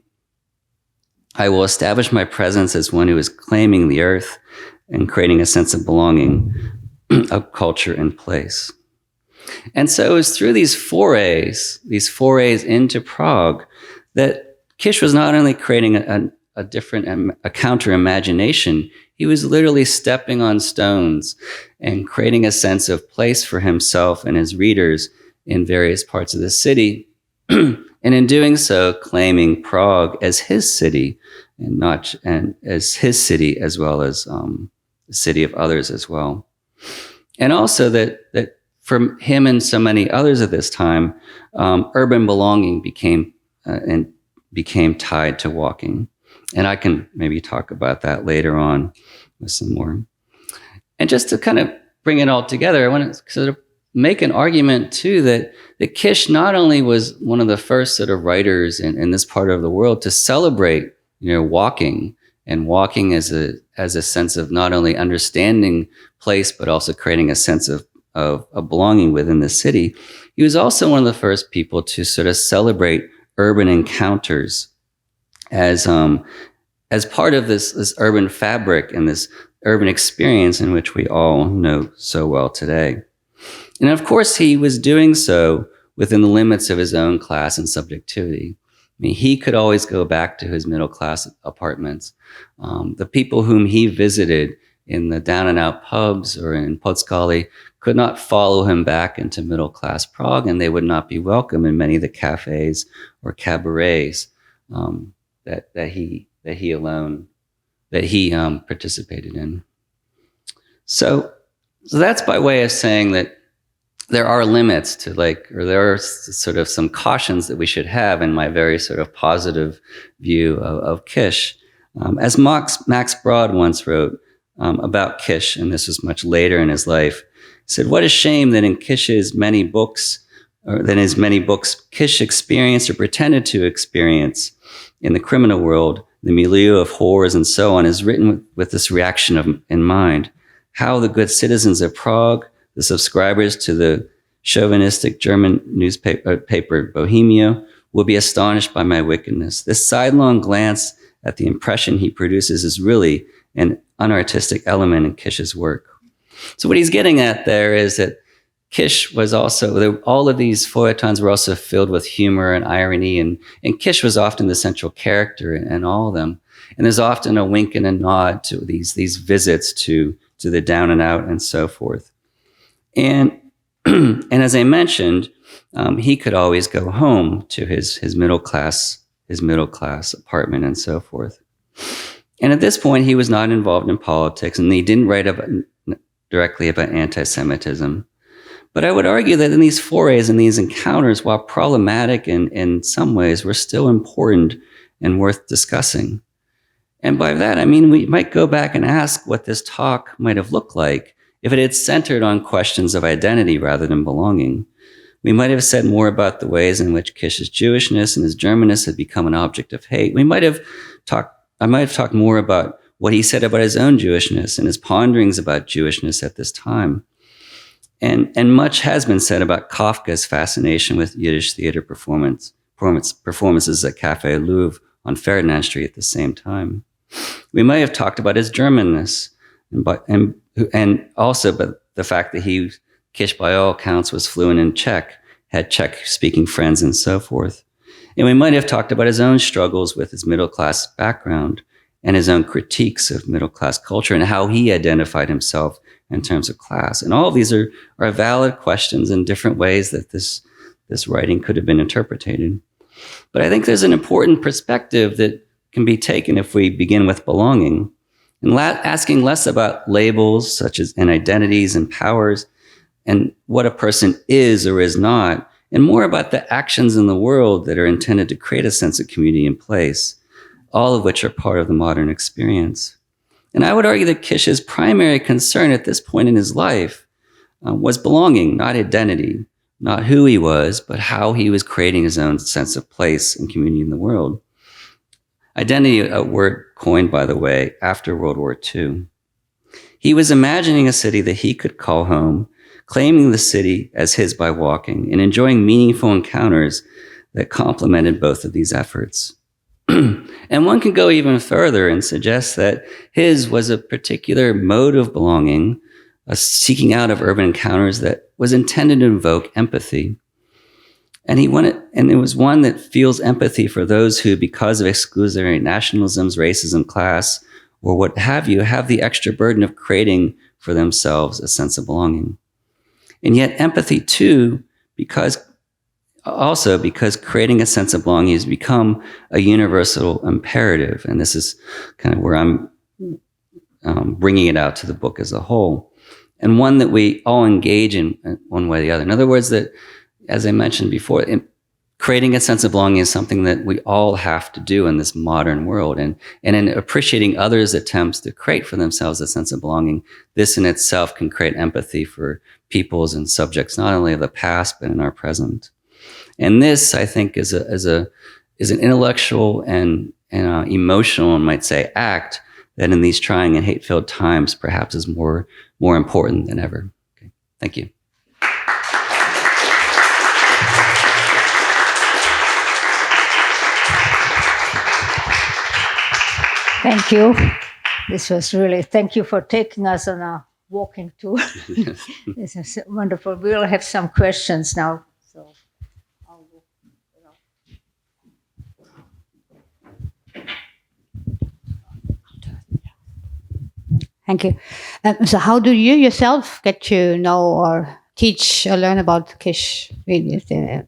I will establish my presence as one who is claiming the earth and creating a sense of belonging, of culture and place. And so it was through these forays into Prague, that Kisch was not only creating a counter imagination, he was literally stepping on stones and creating a sense of place for himself and his readers in various parts of the city. And in doing so, claiming Prague as his city, and as his city as well as the city of others as well. And also that for him and so many others at this time, urban belonging became tied to walking. And I can maybe talk about that later on with some more. And just to kind of bring it all together, I want to sort of make an argument too that Kisch not only was one of the first sort of writers in this part of the world to celebrate, walking, and walking as a sense of not only understanding place, but also creating a sense of belonging within the city. He was also one of the first people to sort of celebrate urban encounters as part of this urban fabric and this urban experience in which we all know so well today. And of course, he was doing so within the limits of his own class and subjectivity. I mean, he could always go back to his middle-class apartments. The people whom he visited in the down-and-out pubs or in Podskali could not follow him back into middle-class Prague, and they would not be welcome in many of the cafes or cabarets that he participated in. So that's by way of saying that there are limits to or there are sort of some cautions that we should have in my very sort of positive view of Kisch. As Max Brod once wrote about Kisch, and this was much later in his life, he said, "What a shame that in Kisch's many books, Kisch experienced or pretended to experience in the criminal world, the milieu of horrors and so on, is written with this reaction in mind. How the good citizens of Prague, the subscribers to the chauvinistic German newspaper Bohemia, will be astonished by my wickedness. This sidelong glance at the impression he produces is really an unartistic element in Kisch's work." So what he's getting at there is that Kisch was also, all of these feuilletons were also filled with humor and irony, and Kisch was often the central character in all of them. And there's often a wink and a nod to these visits to the down and out and so forth. And as I mentioned, he could always go home to his middle class apartment and so forth. And at this point, he was not involved in politics, and he didn't write directly about anti-Semitism. But I would argue that in these forays and these encounters, while problematic in some ways, were still important and worth discussing. And by that, I mean, we might go back and ask what this talk might have looked like if it had centered on questions of identity rather than belonging. We might have said more about the ways in which Kisch's Jewishness and his Germanness had become an object of hate. I might have talked more about what he said about his own Jewishness and his ponderings about Jewishness at this time. And much has been said about Kafka's fascination with Yiddish theater performances at Café Louvre on Ferdinand Street at the same time. We might have talked about his Germanness and also about the fact that Kisch, by all accounts, was fluent in Czech, had Czech-speaking friends, and so forth. And we might have talked about his own struggles with his middle-class background and his own critiques of middle-class culture and how he identified himself in terms of class. And all of these are valid questions in different ways that this writing could have been interpreted. But I think there's an important perspective that can be taken if we begin with belonging and asking less about labels such as and identities and powers and what a person is or is not, and more about the actions in the world that are intended to create a sense of community and place, all of which are part of the modern experience. And I would argue that Kisch's primary concern at this point in his life was belonging, not identity, not who he was, but how he was creating his own sense of place and community in the world. Identity, a word coined, by the way, after World War II. He was imagining a city that he could call home, claiming the city as his by walking, and enjoying meaningful encounters that complemented both of these efforts. And one can go even further and suggest that his was a particular mode of belonging, a seeking out of urban encounters that was intended to invoke empathy. And it was one that feels empathy for those who, because of exclusionary nationalisms, racism, class, or what have you, have the extra burden of creating for themselves a sense of belonging. And yet empathy too, because creating a sense of belonging has become a universal imperative. And this is kind of where I'm bringing it out to the book as a whole. And one that we all engage in one way or the other. In other words, that, as I mentioned before, creating a sense of belonging is something that we all have to do in this modern world. And in appreciating others' attempts to create for themselves a sense of belonging, this in itself can create empathy for peoples and subjects, not only of the past, but in our present. And this, I think, is an intellectual and emotional, one might say, act that in these trying and hate-filled times perhaps is more important than ever. Okay. Thank you. Thank you. This was really, thank you for taking us on a walking tour. This is wonderful. We'll have some questions now. So Thank you. So how do you yourself get to know or teach or learn about Kisch? Is there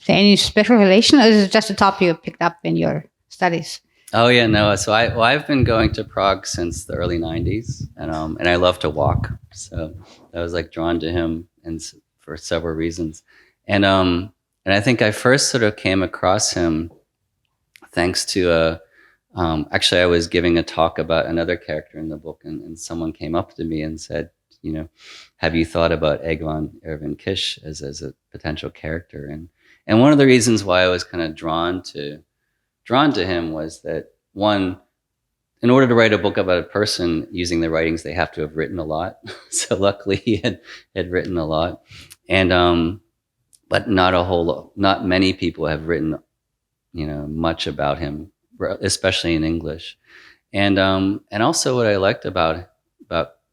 any special relation, or is it just a topic you picked up in your studies? Oh yeah, no. So I've been going to Prague since the early '90s, and I love to walk. So I was like drawn to him, and for several reasons, and I think I first sort of came across him thanks to actually, I was giving a talk about another character in the book, and someone came up to me and said, have you thought about Egon Erwin Kisch as a potential character? And one of the reasons why I was kind of drawn to him was that, one, in order to write a book about a person using their writings, they have to have written a lot. So luckily he had written a lot, and but not many people have written much about him, especially in English. And also what I liked about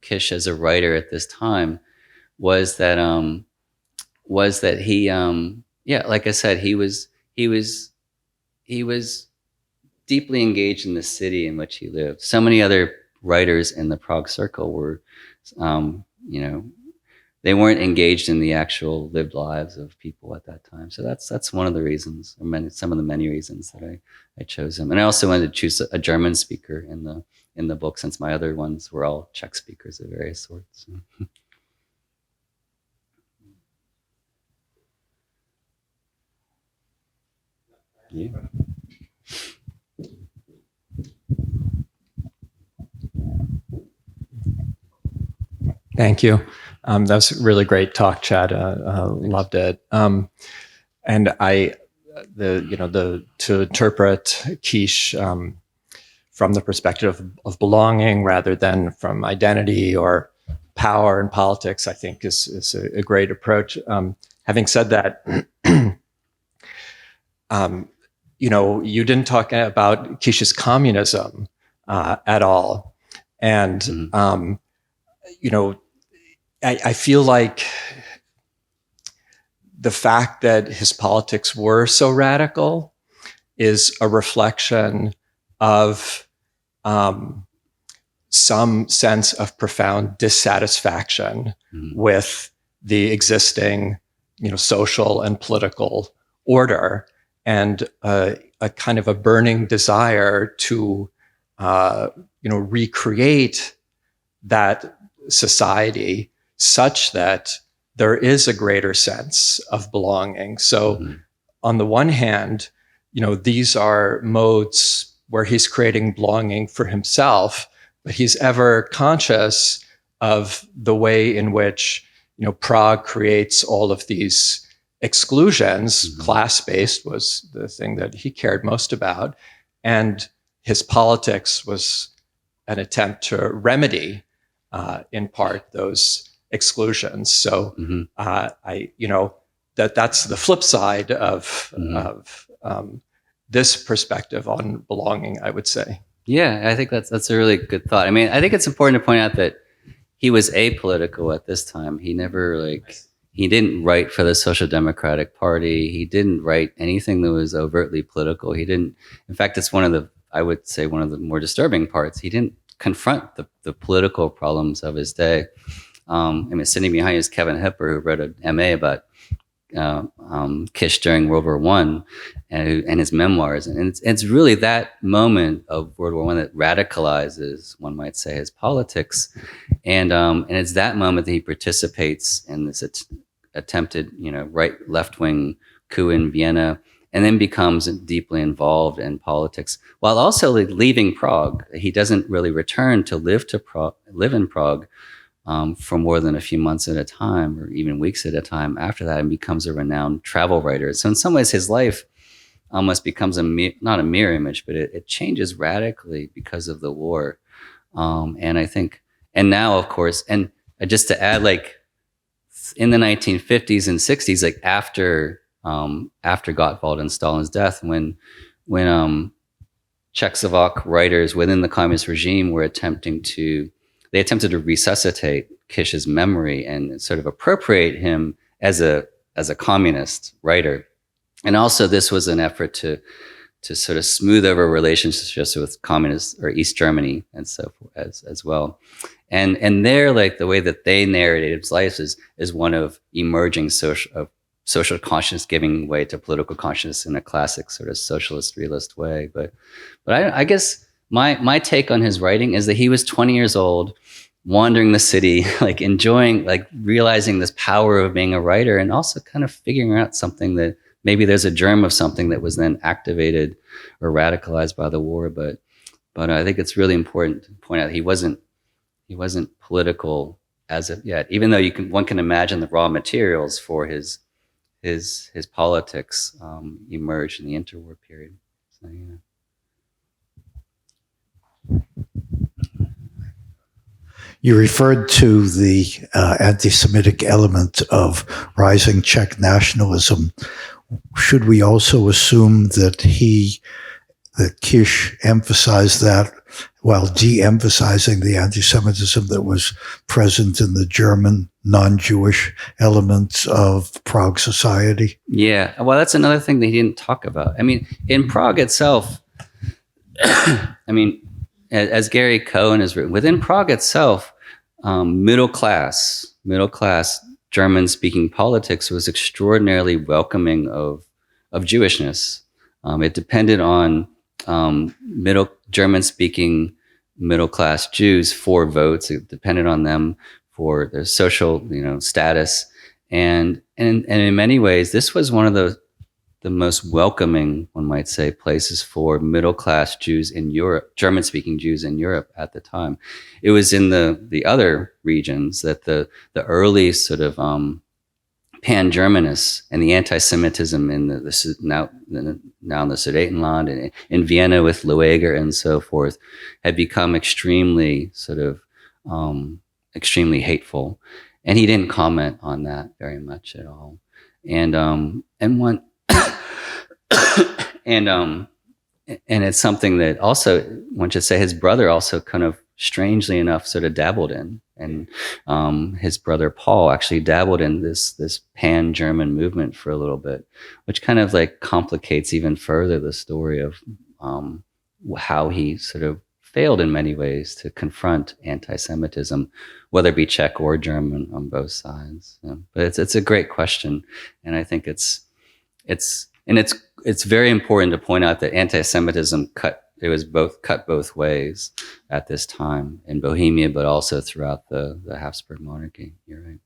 Kisch as a writer at this time was that he like I said, he was deeply engaged in the city in which he lived. So many other writers in the Prague Circle were they weren't engaged in the actual lived lives of people at that time. So that's one of the reasons, or some of the many reasons that I chose him. And I also wanted to choose a German speaker in the book, since my other ones were all Czech speakers of various sorts. Yeah. Thank you. That was a really great talk, Chad. Loved it. And to interpret Kisch from the perspective of belonging rather than from identity or power in politics, I think is a great approach. Having said that, you didn't talk about Kisch's communism at all, and I feel like the fact that his politics were so radical is a reflection of some sense of profound dissatisfaction with the existing, social and political order, and a kind of a burning desire to, recreate that society such that there is a greater sense of belonging. So on the one hand, these are modes where he's creating belonging for himself, but he's ever conscious of the way in which, Prague creates all of these exclusions. Class-based was the thing that he cared most about. And his politics was an attempt to remedy, in part, those exclusions. So that's the flip side of this perspective on belonging, I would say. Yeah, I think that's a really good thought. I mean, I think it's important to point out that he was apolitical at this time. He never he didn't write for the Social Democratic Party. He didn't write anything that was overtly political. He didn't. In fact, it's one of the more disturbing parts. He didn't confront the political problems of his day. Sitting behind is Kevin Hipper, who wrote an MA about Kisch during World War I and his memoirs. And it's really that moment of World War I that radicalizes, one might say, his politics. And it's that moment that he participates in this attempted, left-wing coup in Vienna, and then becomes deeply involved in politics while also leaving Prague. He doesn't really return to live in Prague for more than a few months at a time, or even weeks at a time after that, and becomes a renowned travel writer. So in some ways, his life almost becomes not a mirror image, but it changes radically because of the war. And I think, and now, of course, and just to add, in the 1950s and 60s, after Gottwald and Stalin's death, when Czechoslovak writers within the communist regime were attempted to resuscitate Kisch's memory and sort of appropriate him as a communist writer. And also this was an effort to sort of smooth over relationships with communist or East Germany and so forth as well. And there, like the way that they narrated his life is one of emerging social consciousness giving way to political consciousness in a classic sort of socialist realist way. But I guess my take on his writing is that he was 20 years old, wandering the city, like enjoying, like realizing this power of being a writer, and also kind of figuring out something that maybe there's a germ of something that was then activated or radicalized by the war. But I think it's really important to point out he wasn't political as of yet, even though one can imagine the raw materials for his politics emerged in the interwar period. So, yeah. You referred to the anti-Semitic element of rising Czech nationalism. Should we also assume that Kisch emphasized that while de-emphasizing the anti-Semitism that was present in the German non-Jewish elements of Prague society? Yeah, well, that's another thing that he didn't talk about. I mean, in Prague itself, I mean, as Gary Cohen has written, within Prague itself, middle class German-speaking politics was extraordinarily welcoming of Jewishness. It depended on German-speaking middle-class Jews for votes. It depended on them for their social, status, and in many ways, this was one of the most welcoming, one might say, places for middle-class Jews in Europe, German-speaking Jews in Europe at the time. It was in the other regions that the early sort of pan-Germanists and the anti-Semitism in now in the Sudetenland and in Vienna with Lueger and so forth had become extremely hateful, and he didn't comment on that very much at all. And it's something that also one should say his brother also kind of strangely enough sort of dabbled in, and his brother Paul actually dabbled in this pan-German movement for a little bit, which kind of like complicates even further the story of how he sort of failed in many ways to confront anti-Semitism, whether it be Czech or German on both sides. But it's a great question, and I think it's very important to point out that anti-Semitism cut both ways at this time in Bohemia, but also throughout the Habsburg monarchy. You're right.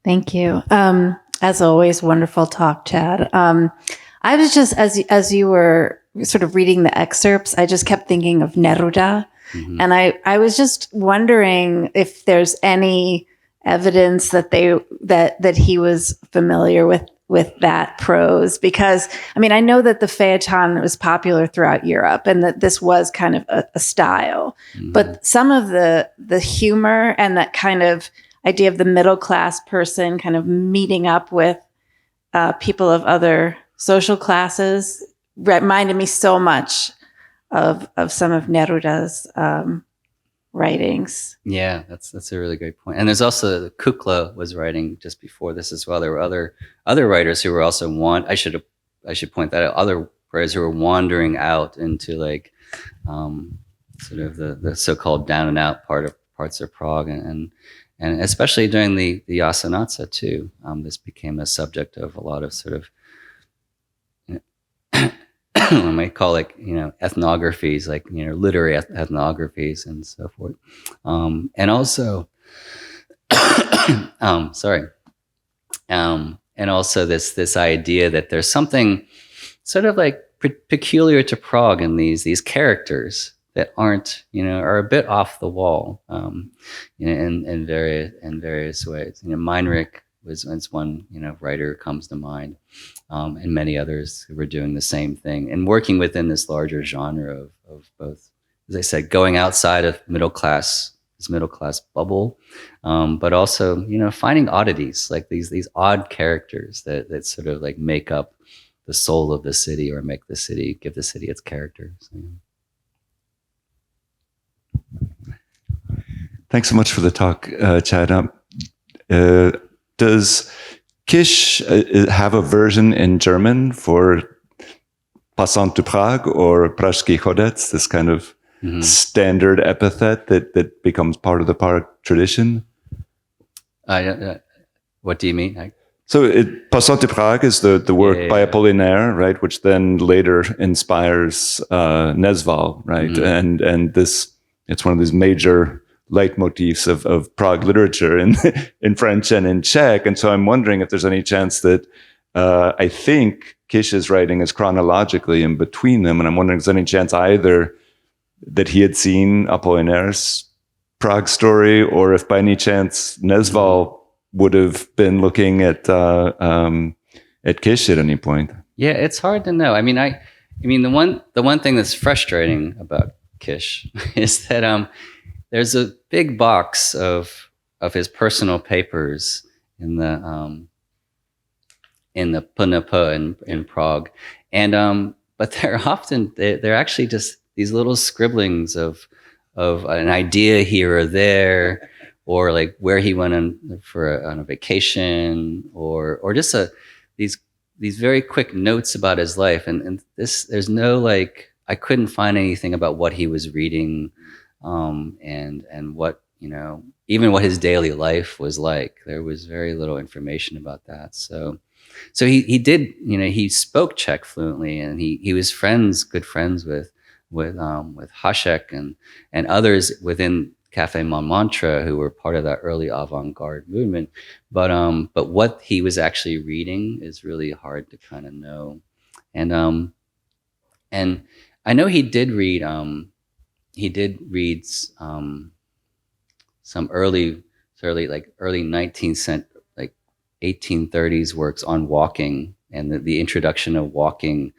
Thank you. As always, wonderful talk, Chad. I was just, as you were sort of reading the excerpts, I just kept thinking of Neruda. Mm-hmm. And I was just wondering if there's any evidence that he was familiar with that prose, because I mean, I know that the feuilleton was popular throughout Europe and that this was kind of a style, mm-hmm. but some of the humor and that kind of idea of the middle class person kind of meeting up with people of other social classes reminded me so much of some of Neruda's writings. Yeah, that's a really great point. And there's also Kukla was writing just before this as well. There were other writers who were also I should point that out. Other writers who were wandering out into like sort of the so-called down and out parts of Prague, and especially during the Jasenoce too. This became a subject of a lot of sort of I might call it, ethnographies, like, literary ethnographies and so forth. And also, and also this idea that there's something sort of like peculiar to Prague in these characters that aren't, are a bit off the wall, in various ways. Meinrich was one, writer comes to mind, and many others who were doing the same thing and working within this larger genre of both, as I said, going outside of this middle class bubble, but also, finding oddities, like these odd characters that sort of like make up the soul of the city or give the city its character. So, Thanks so much for the talk, Chad. Kisch have a version in German for Passant de Prague or Pražský chodec, this kind of standard epithet that becomes part of the Prague tradition? What do you mean? So Passant de Prague is the work by Apollinaire, right, which then later inspires Nesval, right? And this, it's one of these major leitmotifs of Prague literature in French and in Czech. And so I'm wondering if there's any chance that I think Kisch's writing is chronologically in between them. And I'm wondering if there's any chance either that he had seen Apollinaire's Prague story, or if by any chance Nesval would have been looking at Kisch at any point. Yeah, it's hard to know. I mean, the one thing that's frustrating about Kisch is that there's a big box of his personal papers in the PNP in Prague, and but they're actually just these little scribblings of an idea here or there, or like where he went on a vacation, or just these very quick notes about his life, and there's no, like, I couldn't find anything about what he was reading, and what, even what his daily life was like. There was very little information about that. So he did, he spoke Czech fluently, and he was good friends with Hašek and others within Café Montmartre who were part of that early avant-garde movement. But what he was actually reading is really hard to kind of know. And I know he did read some early 19th century, like 1830s works on walking and the introduction of walking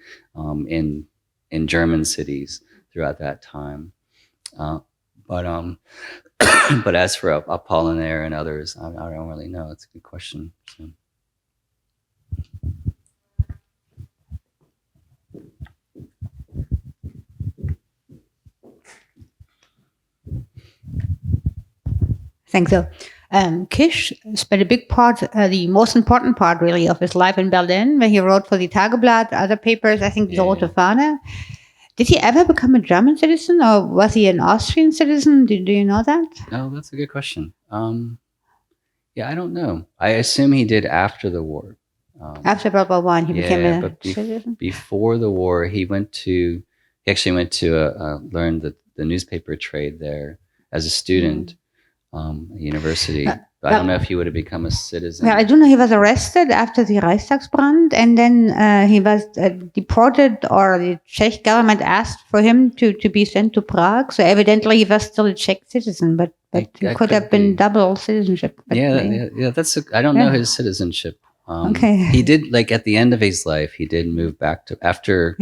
in German cities throughout that time. But as for Apollinaire and others, I don't really know. It's a good question. So. Thanks. So, Kisch spent a big part, the most important part really of his life in Berlin, where he wrote for the Tageblatt, other papers, I think the Rote Fahne. Did he ever become a German citizen, or was he an Austrian citizen? Do you know that? No, that's a good question. I don't know. I assume he did after the war. After World War I, he became a citizen? Before the war, he actually went to learn the newspaper trade there as a student at university. I don't know if he would have become a citizen. Well, I do know he was arrested after the Reichstagsbrand, and then he was deported, or the Czech government asked for him to be sent to Prague. So evidently he was still a Czech citizen, but he could have been double citizenship. That's. I don't know his citizenship. Okay. He did, like, at the end of his life, he did move back to after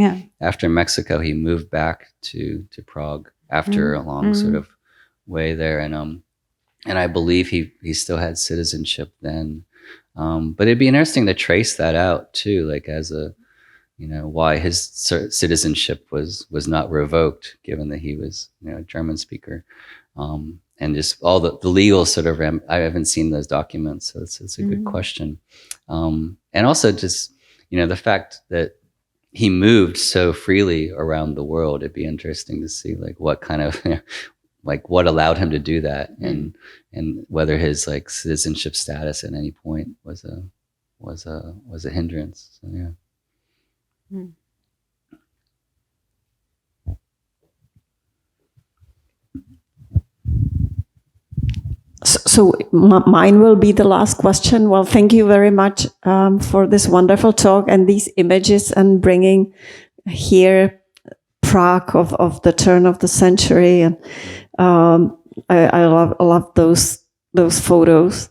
Mexico. He moved back to Prague after a long sort of way there, and I believe he still had citizenship then. But it'd be interesting to trace that out too, like as a, why his citizenship was not revoked, given that he was, a German speaker. And just all the legal sort of, I haven't seen those documents, so it's a good question. And also just, the fact that he moved so freely around the world, it'd be interesting to see like what kind of, like what allowed him to do that, and whether his like citizenship status at any point was a hindrance. So yeah. So mine will be the last question. Well, thank you very much for this wonderful talk and these images, and bringing here Prague of the turn of the century. And I love those photos.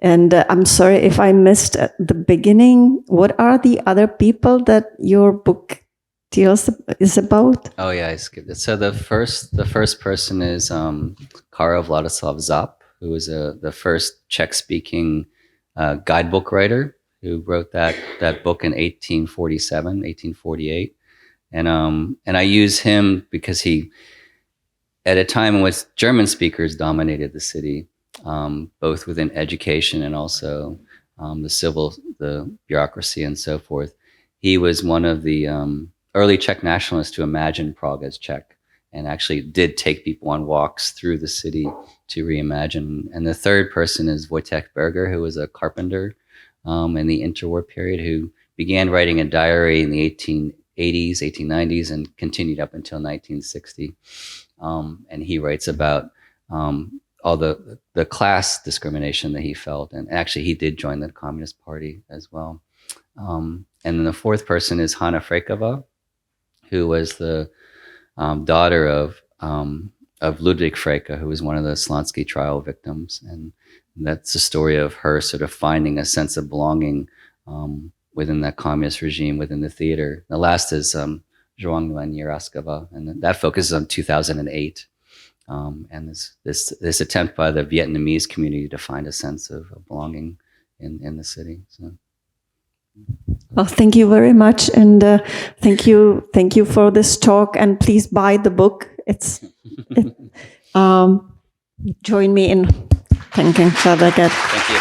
And I'm sorry if I missed at the beginning. What are the other people that your book is about? Oh yeah, I skipped it. So the first person is Karel Vladislav Zap, who was the first Czech-speaking guidebook writer, who wrote that book in 1847, 1848. And I use him because he, at a time in which German speakers dominated the city, both within education and also the the bureaucracy and so forth. He was one of the early Czech nationalists to imagine Prague as Czech, and actually did take people on walks through the city to reimagine. And the third person is Wojtek Berger, who was a carpenter in the interwar period, who began writing a diary in the 1880s, 1890s, and continued up until 1960. And he writes about all the class discrimination that he felt. And actually, he did join the Communist Party as well. And then the fourth person is Hanna Frekova, who was the daughter of Ludwig Freke, who was one of the Slansky trial victims. And that's the story of her sort of finding a sense of belonging within that communist regime, within the theater. The last is Zhuangnuan Yeraskova, and that focuses on 2008. And this attempt by the Vietnamese community to find a sense of belonging in the city. So. Well, thank you very much, and thank you for this talk. And please buy the book. Join me in thanking Chad again. Thank you.